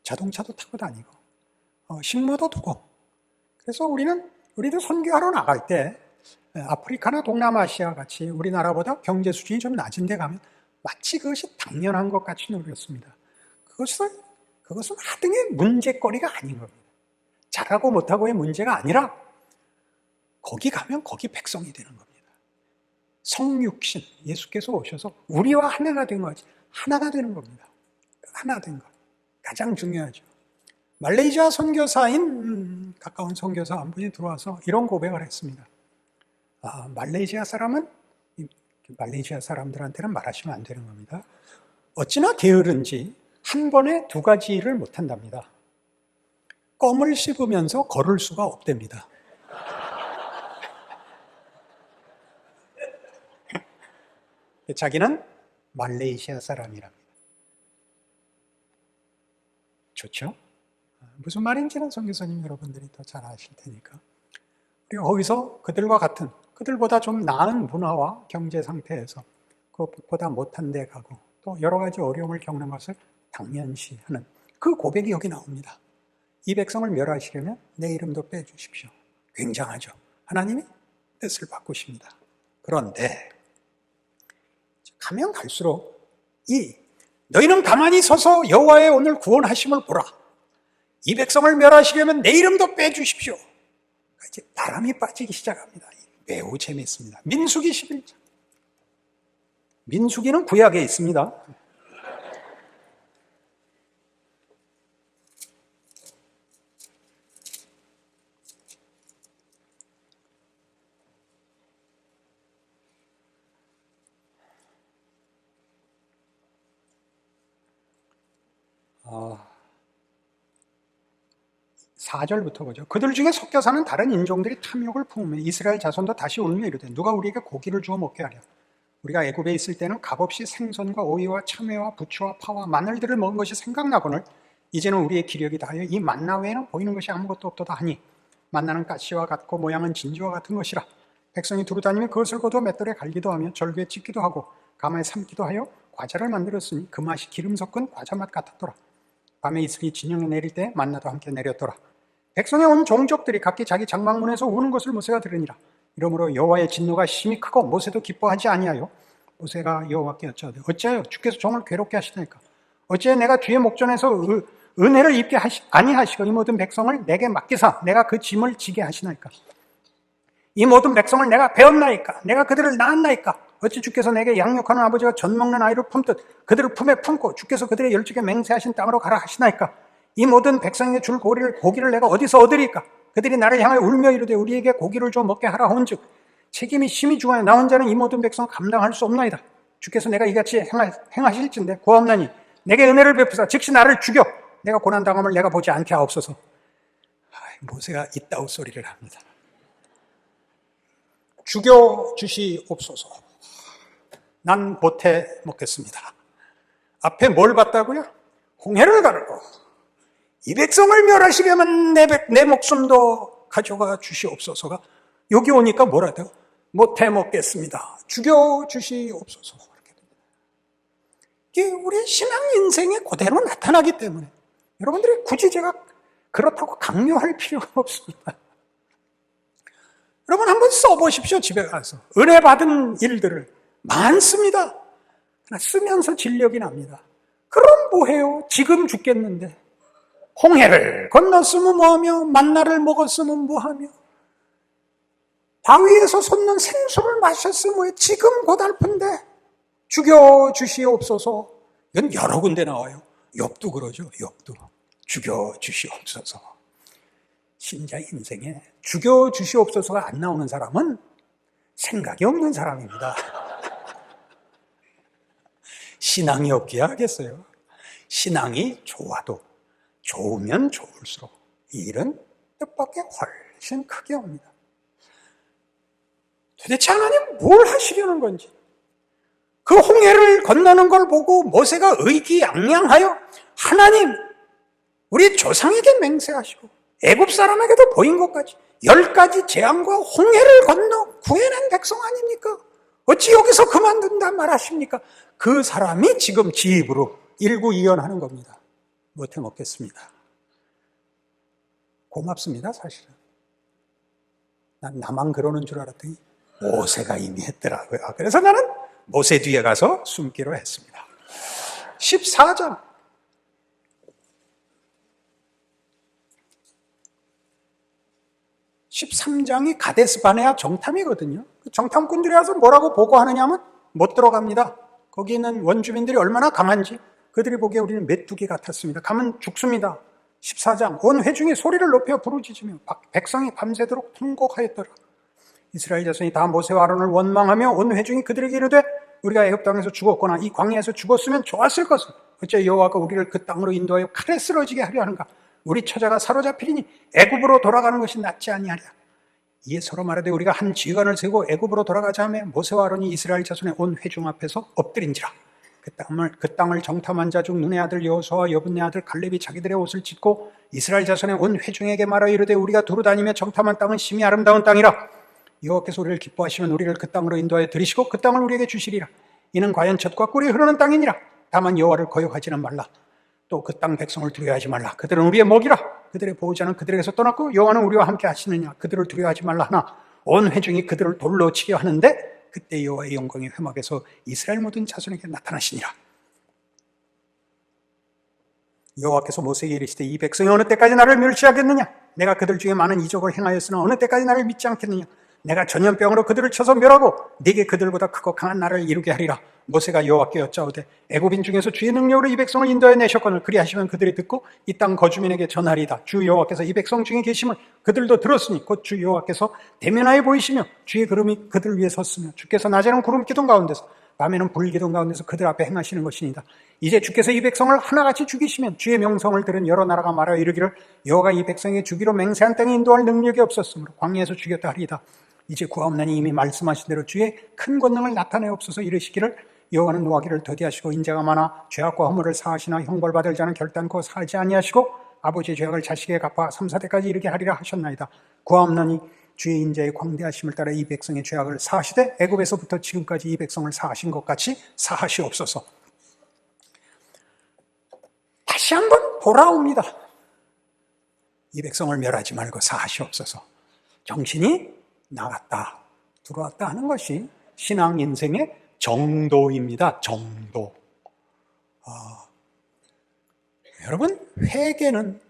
Speaker 1: 자동차도 타고 다니고 식모도 두고, 그래서 우리도 선교하러 나갈 때 아프리카나 동남아시아 같이 우리나라보다 경제 수준이 좀 낮은 데 가면 마치 그것이 당연한 것 같이 누렸습니다. 그것은 하등의 문제거리가 아닌 겁니다. 잘하고 못하고의 문제가 아니라 거기 가면 거기 백성이 되는 겁니다. 성육신, 예수께서 오셔서 우리와 하나가 된 거지, 하나가 되는 겁니다. 하나 된 것, 가장 중요하죠. 말레이시아 선교사인 가까운 선교사 한 분이 들어와서 이런 고백을 했습니다. 말레이시아 사람들한테는 말하시면 안 되는 겁니다. 어찌나 게으른지 한 번에 두 가지 일을 못한답니다. 껌을 씹으면서 걸을 수가 없답니다. 자기는 말레이시아 사람이랍니다. 좋죠? 무슨 말인지는 선교사님 여러분들이 더 잘 아실 테니까. 우리가 거기서 그들과 같은, 그들보다 좀 나은 문화와 경제 상태에서 그것보다 못한 데 가고 또 여러 가지 어려움을 겪는 것을 당연시하는 그 고백이 여기 나옵니다. 이 백성을 멸하시려면 내 이름도 빼주십시오. 굉장하죠. 하나님이 뜻을 바꾸십니다. 그런데 가면 갈수록 너희는 가만히 서서 여호와의 오늘 구원하심을 보라. 이 백성을 멸하시려면 내 이름도 빼주십시오. 이제 바람이 빠지기 시작합니다. 매우 재미있습니다. 민수기 11장. 민수기는 구약에 있습니다. 아, 4절부터 보죠. 그들 중에 섞여 사는 다른 인종들이 탐욕을 품으며 이스라엘 자손도 다시 울며 이르되 누가 우리에게 고기를 주어 먹게 하랴. 우리가 애굽에 있을 때는 값없이 생선과 오이와 참외와 부추와 파와 마늘들을 먹은 것이 생각나거늘 이제는 우리의 기력이 다하여 이 만나 외에는 보이는 것이 아무것도 없도다 하니 만나는 가시와 같고 모양은 진주와 같은 것이라. 백성이 두루다니며 그것을 거두어 맷돌에 갈기도 하며 절구에 찢기도 하고 가마에 삶기도 하여 과자를 만들었으니 그 맛이 기름 섞은 과자 맛 같았더라. 밤에 이슬이 진영에 내릴 때 만나도 함께 내렸더라. 백성의 온 종족들이 각기 자기 장막문에서 우는 것을 모세가 들으니라. 이러므로 여호와의 진노가 심히 크고 모세도 기뻐하지 아니하여 모세가 여호와께 여짜오되 어찌하여 주께서 종을 괴롭게 하시나이까? 어찌하여 내가 주의 목전에서 은혜를 입게 아니하시고 이 모든 백성을 내게 맡기사 내가 그 짐을 지게 하시나이까? 이 모든 백성을 내가 배웠나이까? 내가 그들을 낳았나이까? 어찌 주께서 내게 양육하는 아버지가 젖 먹는 아이를 품듯 그들을 품에 품고 주께서 그들의 열조에 맹세하신 땅으로 가라 하시나이까? 이 모든 백성에게 줄 고기를 내가 어디서 얻으리까? 그들이 나를 향하여 울며 이르되 우리에게 고기를 줘 먹게 하라 한즉 책임이 심히 중하여 나 혼자는 이 모든 백성 감당할 수 없나이다. 주께서 내가 이같이 행하실진대 구하옵나니 내게 은혜를 베푸사 즉시 나를 죽여 내가 고난당함을 내가 보지 않게 하옵소서. 모세가 이따우 소리를 합니다. 죽여 주시옵소서. 난 못해 먹겠습니다. 앞에 뭘 봤다고요? 홍해를 가르고 이 백성을 멸하시려면 내 목숨도 가져가 주시옵소서가 여기 오니까 뭐라고요? 못해 먹겠습니다. 죽여 주시옵소서. 이게 우리 신앙 인생에 그대로 나타나기 때문에 여러분들이 굳이 제가 그렇다고 강요할 필요가 없습니다. 여러분 한번 써보십시오. 집에 가서 은혜 받은 일들을 많습니다. 쓰면서 진력이 납니다. 그럼 뭐해요? 지금 죽겠는데 홍해를 건넜으면 뭐하며 만나를 먹었으면 뭐하며 바위에서 솟는 생수를 마셨으면 뭐해? 지금 고달픈데 죽여 주시옵소서. 이건 여러 군데 나와요. 욥도 그러죠. 욥도 죽여 주시옵소서. 신자 인생에 죽여 주시옵소서가 안 나오는 사람은 생각이 없는 사람입니다. 신앙이 없기야 하겠어요. 신앙이 좋으면 좋을수록 이 일은 뜻밖의 훨씬 크게 옵니다. 도대체 하나님 뭘 하시려는 건지 그 홍해를 건너는 걸 보고 모세가 의기양양하여 하나님 우리 조상에게 맹세하시고 애굽 사람에게도 보인 것까지 10가지 재앙과 홍해를 건너 구해낸 백성 아닙니까? 어찌 여기서 그만둔다 말하십니까? 그 사람이 지금 지 입으로 일구이연하는 겁니다. 못해 먹겠습니다. 고맙습니다. 사실은 난 나만 그러는 줄 알았더니 모세가 이미 했더라고요. 그래서 나는 모세 뒤에 가서 숨기로 했습니다. 14장 13장이 가데스 바네아 정탐이거든요. 정탐꾼들이 와서 뭐라고 보고하느냐면 못 들어갑니다. 거기 있는 원주민들이 얼마나 강한지 그들이 보기에 우리는 메뚜기 같았습니다. 가면 죽습니다. 14장 온 회중이 소리를 높여 부르짖으며 백성이 밤새도록 통곡하였더라. 이스라엘 자손이 다 모세와 아론을 원망하며 온 회중이 그들에게 이르되 우리가 애굽 땅에서 죽었거나 이 광야에서 죽었으면 좋았을 것을 어째 여호와가 우리를 그 땅으로 인도하여 칼에 쓰러지게 하려 하는가? 우리 처자가 사로잡히리니 애굽으로 돌아가는 것이 낫지 아니하랴. 이에 서로 말하되 우리가 한 지휘관을 세고 애굽으로 돌아가자 하며 모세와 아론이 이스라엘 자손의 온 회중 앞에서 엎드린지라. 그 땅을 정탐한 자 중 눈의 아들 여호수아와 여분네 아들 갈렙이 자기들의 옷을 찢고 이스라엘 자손의 온 회중에게 말하여 이르되 우리가 두루 다니며 정탐한 땅은 심히 아름다운 땅이라. 여호와께서 우리를 기뻐하시면 우리를 그 땅으로 인도하여 들이시고 그 땅을 우리에게 주시리라. 이는 과연 젖과 꿀이 흐르는 땅이니라. 다만 여호와를 거역하지는 말라. 또 그 땅 백성을 두려워하지 말라. 그들은 우리의 먹이라. 그들의 보호자는 그들에게서 떠났고 여호와는 우리와 함께 하시느냐. 그들을 두려워하지 말라 하나 온 회중이 그들을 돌로 치려 하는데 그때 여호와의 영광이 회막에서 이스라엘 모든 자손에게 나타나시니라. 여호와께서 모세에게 이르시되 이 백성이 어느 때까지 나를 멸시하겠느냐. 내가 그들 중에 많은 이적을 행하였으나 어느 때까지 나를 믿지 않겠느냐. 내가 전염병으로 그들을 쳐서 멸하고 네게 그들보다 크고 강한 나를 이루게 하리라. 모세가 여호와께 여짜오되 애굽인 중에서 주의 능력으로 이 백성을 인도해 내셨거늘 그리하시면 그들이 듣고 이 땅 거주민에게 전하리이다. 주 여호와께서 이 백성 중에 계심을 그들도 들었으니 곧 주 여호와께서 대면하여 보이시며 주의 구름이 그들 위에 섰으며 주께서 낮에는 구름 기둥 가운데서 밤에는 불 기둥 가운데서 그들 앞에 행하시는 것이니이다. 이제 주께서 이 백성을 하나같이 죽이시면 주의 명성을 들은 여러 나라가 말하여 이르기를 여호와가 이 백성에게 주기로 맹세한 땅에 인도할 능력이 없었으므로 광야에서 죽였다 하리이다. 이제 구하옵나니 이미 말씀하신 대로 주의 큰 권능을 나타내옵소서. 이르시기를 여호와는 노하기를 더디하시고 인자가 많아 죄악과 허물을 사하시나 형벌받을 자는 결단코 사하지 아니하시고 아버지의 죄악을 자식에게 갚아 3, 4대까지 이르게 하리라 하셨나이다. 구하옵나니 주의 인자의 광대하심을 따라 이 백성의 죄악을 사하시되 애굽에서부터 지금까지 이 백성을 사하신 것 같이 사하시옵소서. 다시 한번 돌아옵니다. 이 백성을 멸하지 말고 사하시옵소서. 정신이 나갔다 들어왔다 하는 것이 신앙 인생의 정도입니다. 정도. 여러분, 회개는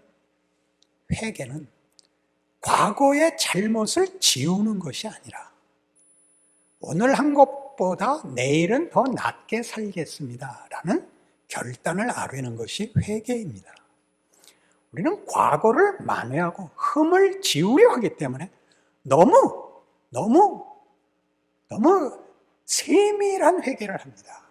Speaker 1: 과거의 잘못을 지우는 것이 아니라 오늘 한 것보다 내일은 더 낫게 살겠습니다 라는 결단을 아뢰는 것이 회개입니다. 우리는 과거를 만회하고 흠을 지우려 하기 때문에 너무 세밀한 회개를 합니다.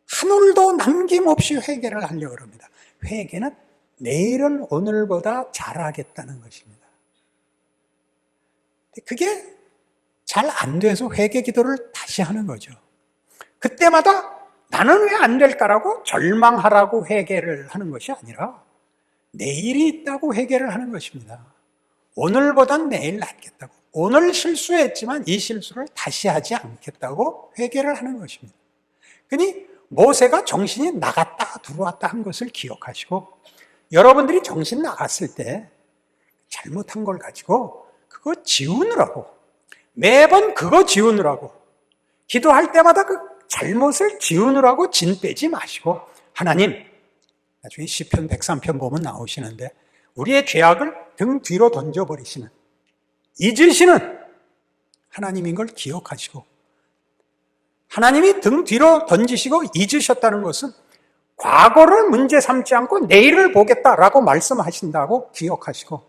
Speaker 1: 한 올도 남김없이 회개를 하려고 합니다. 회개는 내일은 오늘보다 잘하겠다는 것입니다. 그게 잘 안 돼서 회개 기도를 다시 하는 거죠. 그때마다 나는 왜 안 될까라고 절망하라고 회개를 하는 것이 아니라 내일이 있다고 회개를 하는 것입니다. 오늘보단 내일 낫겠다고, 오늘 실수했지만 이 실수를 다시 하지 않겠다고 회개를 하는 것입니다. 그러니 모세가 정신이 나갔다 들어왔다 한 것을 기억하시고, 여러분들이 정신 나갔을 때 잘못한 걸 가지고 그거 지우느라고, 매번 그거 지우느라고, 기도할 때마다 그 잘못을 지우느라고 진 빼지 마시고, 하나님, 나중에 시편 103편 보면 나오시는데 우리의 죄악을 등 뒤로 던져버리시는, 잊으시는 하나님인 걸 기억하시고, 하나님이 등 뒤로 던지시고 잊으셨다는 것은 과거를 문제 삼지 않고 내일을 보겠다라고 말씀하신다고 기억하시고,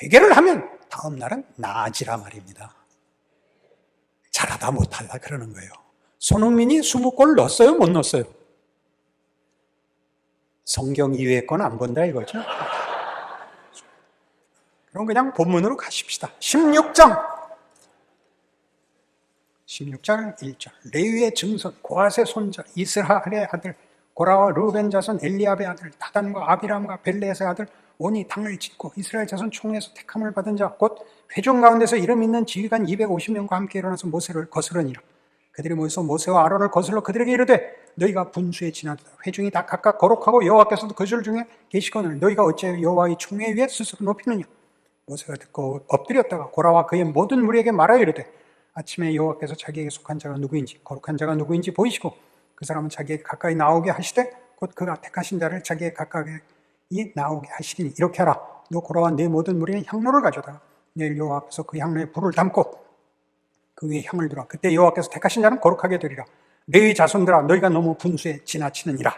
Speaker 1: 회개를 하면 다음 날은 나아지라 말입니다. 잘하다 못하다 그러는 거예요. 손흥민이 20골 넣었어요? 못 넣었어요? 성경 이외의 건 안 본다 이거죠? 그럼 그냥 본문으로 가십시다. 16장 1절. 레위의 증손 고핫의 손자 이스라엘의 아들 고라와 르벤 자손 엘리압의 아들 다단과 아비람과 벨레의 아들 온이 당을 짓고 이스라엘 자손 총회에서 택함을 받은 자 곧 회중 가운데서 이름 있는 지휘관 250명과 함께 일어나서 모세를 거스르니라. 그들이 모여서 모세와 아론을 거슬러 그들에게 이르되 너희가 분수에 지나도다. 회중이 다 각각 거룩하고 여호와께서도 그들 중에 계시거늘 너희가 어찌하여 여호와의 총회 위에 스스로 높이느냐. 모세가 듣고 엎드렸다가 고라와 그의 모든 무리에게 말하여 이르되 아침에 여호와께서 자기에게 속한 자가 누구인지 거룩한 자가 누구인지 보이시고 그 사람은 자기에게 가까이 나오게 하시되 곧 그가 택하신 자를 자기에게 가까이 나오게 하시리니 이렇게 하라. 너 고라와 네 모든 무리는 향로를 가져다가 내일 여호와 앞에서 그 향로에 불을 담고 그 위에 향을 들어 그때 여호와께서 택하신 자는 거룩하게 되리라. 레위 자손들아 너희가 너무 분수에 지나치느니라.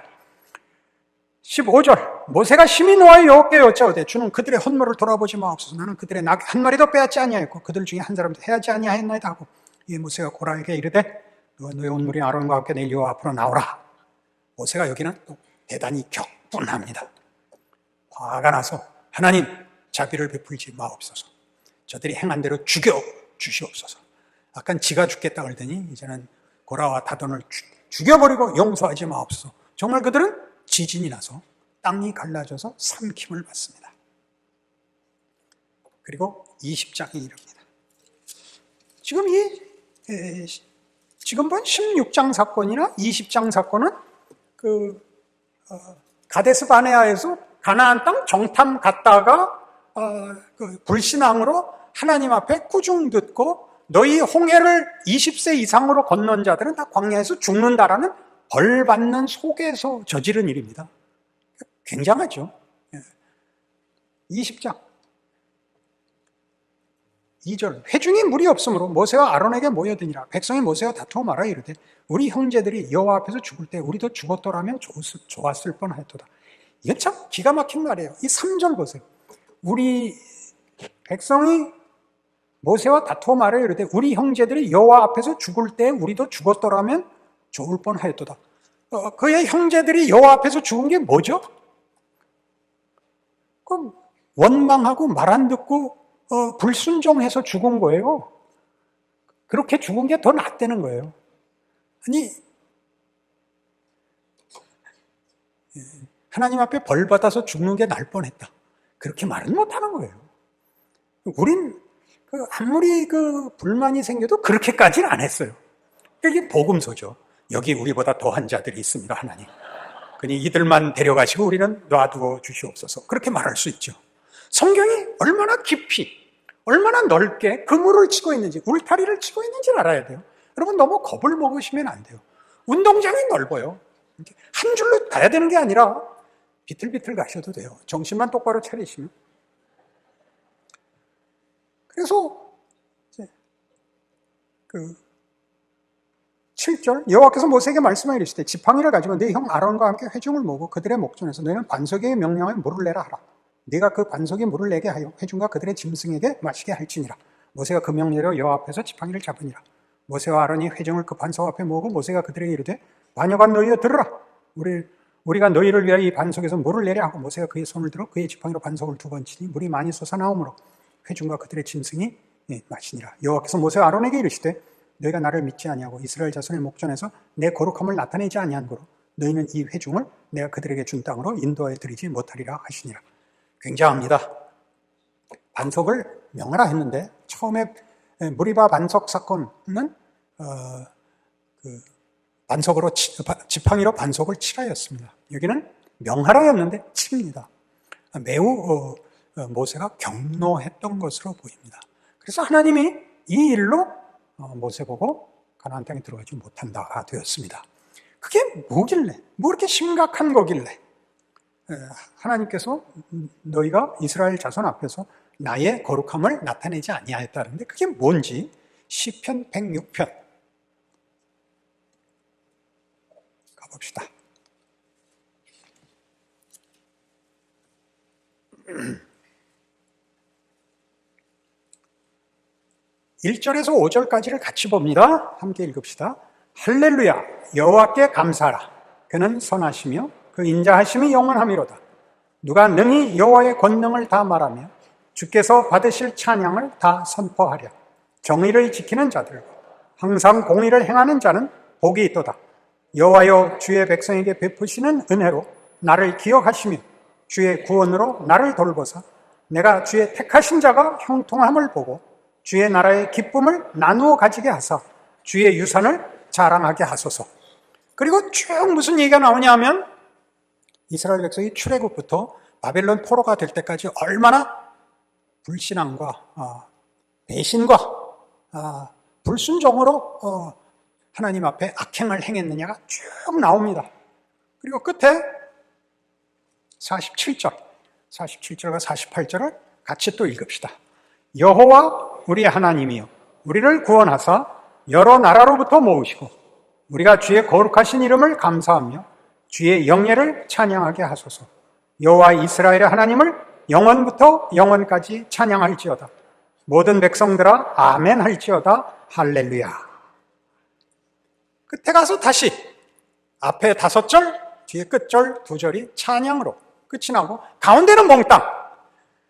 Speaker 1: 15절 모세가 심히 노하여 여호와께 여짜오되 주는 그들의 헌물을 돌아보지 마옵소서. 나는 그들의 낙 한 마리도 빼앗지 아니하였고 그들 중에 한 사람도 해하지 아니하였나이다 하고 이 모세가 고라에게 이르되 너희 온 무리 아론과 함께 내일 여호와 앞으로 나오라. 모세가 여기는 또 대단히 격분합니다. 화가 나서 하나님 자비를 베풀지 마옵소서. 저들이 행한 대로 죽여 주시옵소서. 아까 지가 죽겠다 그러더니 이제는 고라와 다돈을 죽여버리고 용서하지 마옵소서. 정말 그들은 지진이 나서 땅이 갈라져서 삼킴을 받습니다. 그리고 20장이 이릅니다. 지금 본 16장 사건이나 20장 사건은 가데스 바네아에서 가나안 땅 정탐 갔다가 불신앙으로 하나님 앞에 꾸중 듣고 너희 홍해를 20세 이상으로 건넌 자들은 다 광야에서 죽는다라는 벌 받는 속에서 저지른 일입니다. 굉장하죠. 20장 2절 회중이 무리 없으므로 모세와 아론에게 모여드니라. 백성이 모세와 다투어 말하여 이르되 우리 형제들이 여호와 앞에서 죽을 때 우리도 죽었더라면 좋았을 뻔하였도다. 이건 참 기가 막힌 말이에요. 이 3절 보세요. 우리 백성이 모세와 다투어 말하여 이르되 우리 형제들이 여호와 앞에서 죽을 때 우리도 죽었더라면 좋을 뻔하였도다. 그의 형제들이 여호와 앞에서 죽은 게 뭐죠? 원망하고 말 안 듣고 불순종해서 죽은 거예요. 그렇게 죽은 게 더 낫다는 거예요. 아니 하나님 앞에 벌 받아서 죽는 게 날 뻔했다. 그렇게 말은 못하는 거예요. 우린 아무리 불만이 생겨도 그렇게까지는 안 했어요. 이게 복음서죠. 여기 우리보다 더한 자들이 있습니다, 하나님. 그니 이들만 데려가시고 우리는 놔두어 주시옵소서. 그렇게 말할 수 있죠. 성경이 얼마나 깊이, 얼마나 넓게 그물을 치고 있는지, 울타리를 치고 있는지를 알아야 돼요. 여러분, 너무 겁을 먹으시면 안 돼요. 운동장이 넓어요. 한 줄로 가야 되는 게 아니라 비틀비틀 가셔도 돼요. 정신만 똑바로 차리시면. 그래서 이제 그 7절, 여호와께서 모세에게 말씀하여 이르시되 지팡이를 가지고 네 형 아론과 함께 회중을 모으고 그들의 목전에서 너희는 반석의 명령에 물을 내라 하라. 네가 그 반석에 물을 내게 하여 회중과 그들의 짐승에게 마시게 할지니라. 모세가 그 명령대로 여호와 앞에서 지팡이를 잡으니라. 모세와 아론이 회중을 그 반석 앞에 모으고 모세가 그들에게 이르되 반역한 너희여 들으라. 우리가 너희를 위하여 이 반석에서 물을 내려 하고 모세가 그의 손을 들어 그의 지팡이로 반석을 2번 치니 물이 많이 솟아나오므로 회중과 그들의 짐승이 마시니라. 여호와께서 모세와 아론에게 이르시되 너희가 나를 믿지 아니하고 이스라엘 자손의 목전에서 내 거룩함을 나타내지 아니한 거로 너희는 이 회중을 내가 그들에게 준 땅으로 인도하여 드리지 못하리라 하시니라. 굉장합니다. 반석을 명하라 했는데 처음에 무리바 반석 사건은 반석으로 지팡이로 반석을 치라였습니다. 여기는 명하라였는데 칩니다. 매우 모세가 경노했던 것으로 보입니다. 그래서 하나님이 이 일로 모세 보고 가나안 땅에 들어가지 못한다가 되었습니다. 그게 뭐길래, 뭐 이렇게 심각한 거길래 하나님께서 너희가 이스라엘 자손 앞에서 나의 거룩함을 나타내지 아니하였다는데 그게 뭔지 시편 106편 가봅시다. 1절에서 5절까지를 같이 봅니다. 함께 읽읍시다. 할렐루야, 여호와께 감사하라. 그는 선하시며 그 인자하심이 영원하미로다. 누가 능히 여호와의 권능을 다 말하며 주께서 받으실 찬양을 다 선포하랴. 정의를 지키는 자들과 항상 공의를 행하는 자는 복이 있도다. 여호와여, 주의 백성에게 베푸시는 은혜로 나를 기억하시며 주의 구원으로 나를 돌보사 내가 주의 택하신 자가 형통함을 보고 주의 나라의 기쁨을 나누어 가지게 하사 주의 유산을 자랑하게 하소서. 그리고 쭉 무슨 얘기가 나오냐 하면 이스라엘 백성이 출애굽부터 바벨론 포로가 될 때까지 얼마나 불신앙과 배신과 불순종으로 하나님 앞에 악행을 행했느냐가 쭉 나옵니다. 그리고 끝에 47절과 48절을 같이 또 읽읍시다. 여호와 우리 하나님이여, 우리를 구원하사 여러 나라로부터 모으시고 우리가 주의 거룩하신 이름을 감사하며 주의 영예를 찬양하게 하소서. 여호와 이스라엘의 하나님을 영원부터 영원까지 찬양할지어다. 모든 백성들아 아멘 할지어다. 할렐루야. 끝에 가서 다시 앞에 5절, 뒤에 끝절 2절이 찬양으로 끝이 나고 가운데는 몽땅.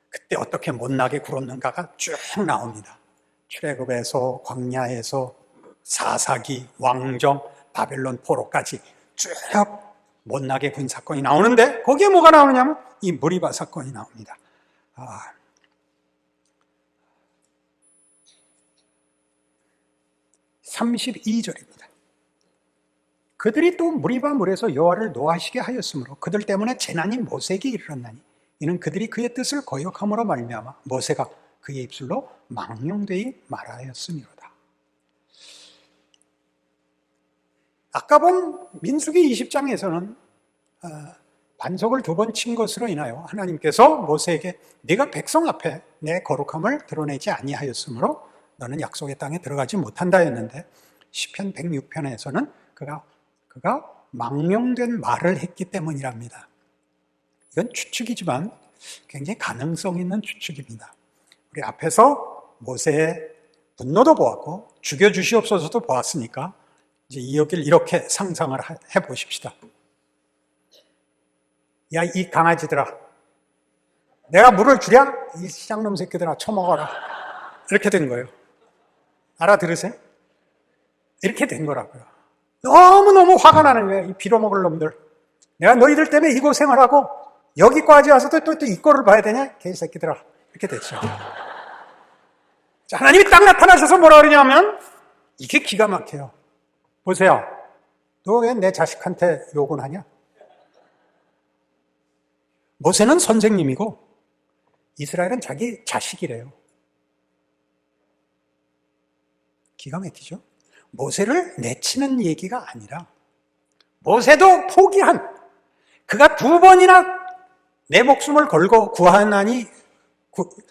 Speaker 1: 그때 어떻게 못나게 굴었는가가 쭉 나옵니다. 출애굽에서 광야에서 사사기, 왕정, 바벨론 포로까지 쭉 못나게 군 사건이 나오는데 거기에 뭐가 나오냐면 이 무리바 사건이 나옵니다. 32절입니다. 그들이 또 무리바 물에서 여호와를 노하시게 하였으므로 그들 때문에 재난이 모세에게 이르렀나니 이는 그들이 그의 뜻을 거역함으로 말미암아 모세가 그의 입술로 망령되이 말하였음이로다. 아까 본 민수기 20장에서는 반석을 2번 친 것으로 인하여 하나님께서 모세에게 네가 백성 앞에 내 거룩함을 드러내지 아니하였으므로 너는 약속의 땅에 들어가지 못한다 했는데 시편 106편에서는 그가 망령된 말을 했기 때문이랍니다. 이건 추측이지만 굉장히 가능성 있는 추측입니다. 우리 앞에서 모세의 분노도 보았고 죽여주시옵소서도 보았으니까 이제 이 여길 이렇게 상상을 해보십시다. 야, 이 강아지들아, 내가 물을 주랴? 이 시장놈 새끼들아, 처먹어라. 이렇게 된 거예요. 알아들으세요? 이렇게 된 거라고요. 너무너무 화가 나는 거예요. 이 빌어먹을 놈들. 내가 너희들 때문에 이 고생을 하고 여기까지 와서도 또 이 꼴을 봐야 되냐? 개새끼들아. 이렇게 됐죠. 자, 하나님이 딱 나타나셔서 뭐라 그러냐면 이게 기가 막혀요. 보세요. 너 왜 내 자식한테 욕은 하냐? 모세는 선생님이고 이스라엘은 자기 자식이래요. 기가 막히죠? 모세를 내치는 얘기가 아니라 모세도 포기한, 그가 2번이나 내 목숨을 걸고 구하나니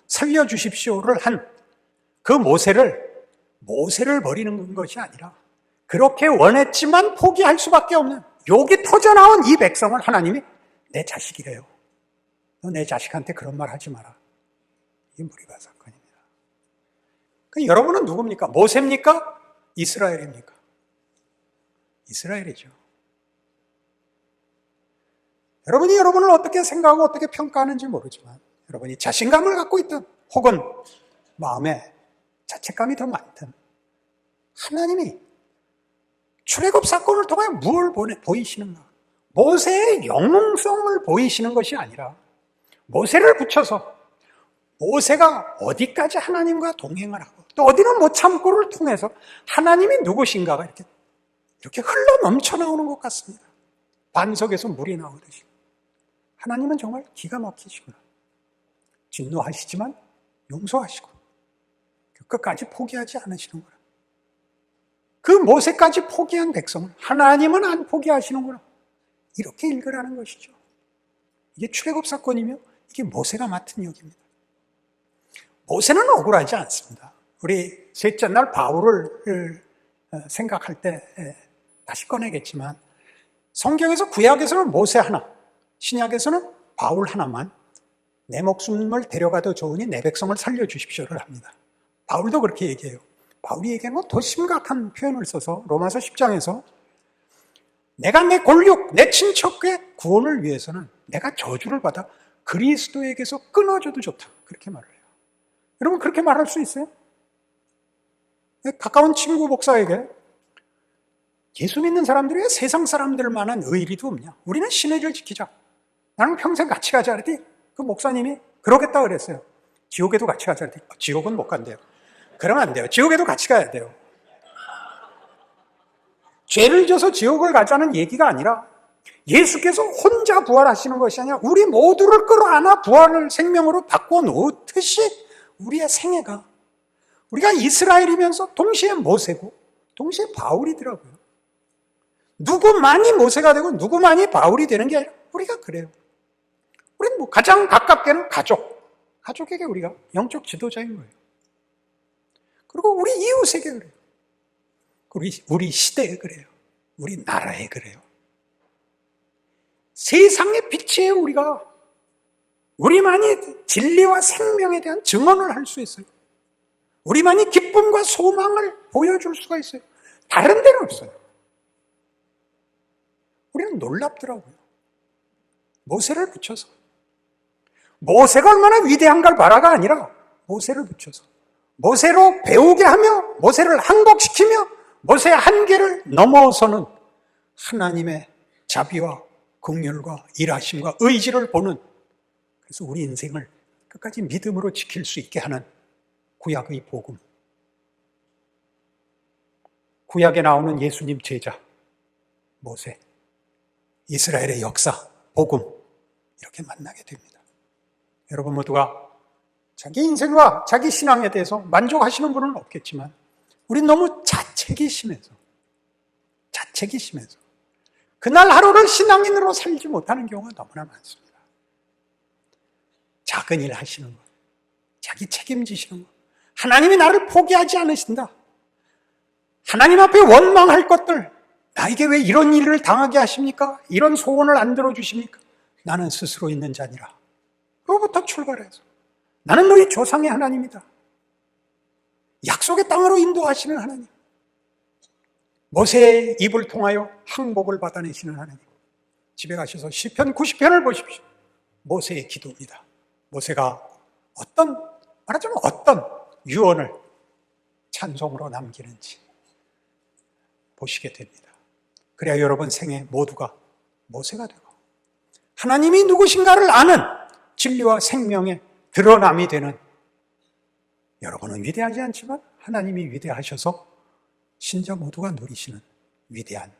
Speaker 1: 살려주십시오를 한 그 모세를 버리는 것이 아니라 그렇게 원했지만 포기할 수밖에 없는 욕이 터져나온 이 백성을 하나님이 내 자식이래요. 너 내 자식한테 그런 말 하지 마라. 이게 무리바 사건입니다. 여러분은 누굽니까? 모세입니까? 이스라엘입니까? 이스라엘이죠. 여러분이 여러분을 어떻게 생각하고 어떻게 평가하는지 모르지만 여러분이 자신감을 갖고 있든 혹은 마음에 자책감이 더 많든 하나님이 출애굽 사건을 통해 무엇을 보이시는가? 모세의 영웅성을 보이시는 것이 아니라 모세를 붙여서 모세가 어디까지 하나님과 동행을 하고 또 어디는 못 참고를 통해서 하나님이 누구신가가 이렇게 흘러 넘쳐 나오는 것 같습니다. 반석에서 물이 나오듯이. 하나님은 정말 기가 막히시구나. 진노하시지만 용서하시고 끝까지 포기하지 않으시는구나. 그 모세까지 포기한 백성을 하나님은 안 포기하시는구나. 이렇게 읽으라는 것이죠. 이게 출애굽 사건이며 이게 모세가 맡은 역입니다. 모세는 억울하지 않습니다. 우리 셋째 날 바울을 생각할 때 다시 꺼내겠지만 성경에서 구약에서는 모세 하나, 신약에서는 바울 하나만 내 목숨을 데려가도 좋으니 내 백성을 살려주십시오를 합니다. 바울도 그렇게 얘기해요. 바울이 얘기하는 건 더 심각한 표현을 써서 로마서 10장에서 내가 내 골육, 내 친척의 구원을 위해서는 내가 저주를 받아 그리스도에게서 끊어져도 좋다. 그렇게 말을 해요. 여러분 그렇게 말할 수 있어요? 가까운 친구 목사에게 예수 믿는 사람들이 왜 세상 사람들만한 의리도 없냐? 우리는 신의 질 지키자. 나는 평생 같이 가자 그랬더니 그 목사님이 그러겠다 그랬어요. 지옥에도 같이 가자 그랬더니 지옥은 못 간대요. 그러면 안 돼요. 지옥에도 같이 가야 돼요. 죄를 져서 지옥을 가자는 얘기가 아니라 예수께서 혼자 부활하시는 것이 아니라 우리 모두를 끌어안아 부활을 생명으로 바꿔놓듯이 우리의 생애가 우리가 이스라엘이면서 동시에 모세고 동시에 바울이더라고요. 누구만이 모세가 되고 누구만이 바울이 되는 게 아니라 우리가 그래요. 우리는 가장 가깝게는 가족에게 우리가 영적 지도자인 거예요. 그리고 우리 이웃에게 그래요. 우리 시대에 그래요. 우리 나라에 그래요. 세상의 빛이에요, 우리가. 우리만이 진리와 생명에 대한 증언을 할 수 있어요. 우리만이 기쁨과 소망을 보여줄 수가 있어요. 다른 데는 없어요. 우리는 놀랍더라고요. 모세를 붙여서. 모세가 얼마나 위대한가를 바라가 아니라 모세를 붙여서. 모세로 배우게 하며 모세를 항복시키며 모세의 한계를 넘어서는 하나님의 자비와 긍휼과 일하심과 의지를 보는, 그래서 우리 인생을 끝까지 믿음으로 지킬 수 있게 하는 구약의 복음. 구약에 나오는 예수님 제자 모세, 이스라엘의 역사, 복음, 이렇게 만나게 됩니다. 여러분 모두가 자기 인생과 자기 신앙에 대해서 만족하시는 분은 없겠지만 우린 너무 자책이 심해서 그날 하루를 신앙인으로 살지 못하는 경우가 너무나 많습니다. 작은 일 하시는 것, 자기 책임지시는 것, 하나님이 나를 포기하지 않으신다, 하나님 앞에 원망할 것들, 나에게 왜 이런 일을 당하게 하십니까? 이런 소원을 안 들어주십니까? 나는 스스로 있는 자니라. 그로부터 출발해서 나는 너희 조상의 하나님이다. 약속의 땅으로 인도하시는 하나님, 모세의 입을 통하여 항복을 받아내시는 하나님. 집에 가셔서 시편 90편을 보십시오. 모세의 기도입니다. 모세가 말하자면 어떤 유언을 찬송으로 남기는지 보시게 됩니다. 그래야 여러분 생애 모두가 모세가 되고 하나님이 누구신가를 아는 진리와 생명의 드러남이 되는, 여러분은 위대하지 않지만 하나님이 위대하셔서 신자 모두가 누리시는 위대한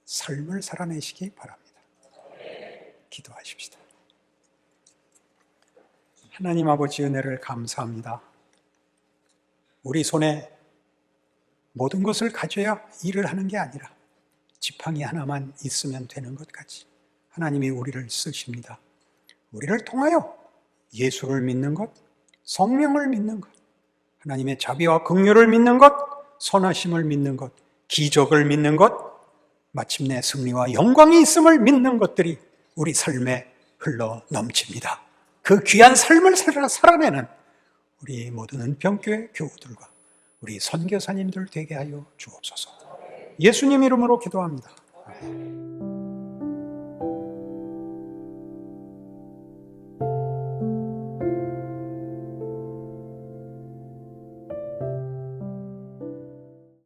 Speaker 1: 삶을 살아내시기 바랍니다. 기도하십시다. 하나님 아버지 은혜를 감사합니다. 우리 손에 모든 것을 가져야 일을 하는 게 아니라 지팡이 하나만 있으면 되는 것 같이 하나님이 우리를 쓰십니다. 우리를 통하여 예수를 믿는 것, 성령을 믿는 것, 하나님의 자비와 긍휼을 믿는 것, 선하심을 믿는 것, 기적을 믿는 것, 마침내 승리와 영광이 있음을 믿는 것들이 우리 삶에 흘러 넘칩니다. 그 귀한 삶을 살아내는 우리 모든 은평교회 교우들과 우리 선교사님들 되게 하여 주옵소서. 예수님 이름으로 기도합니다. 아멘.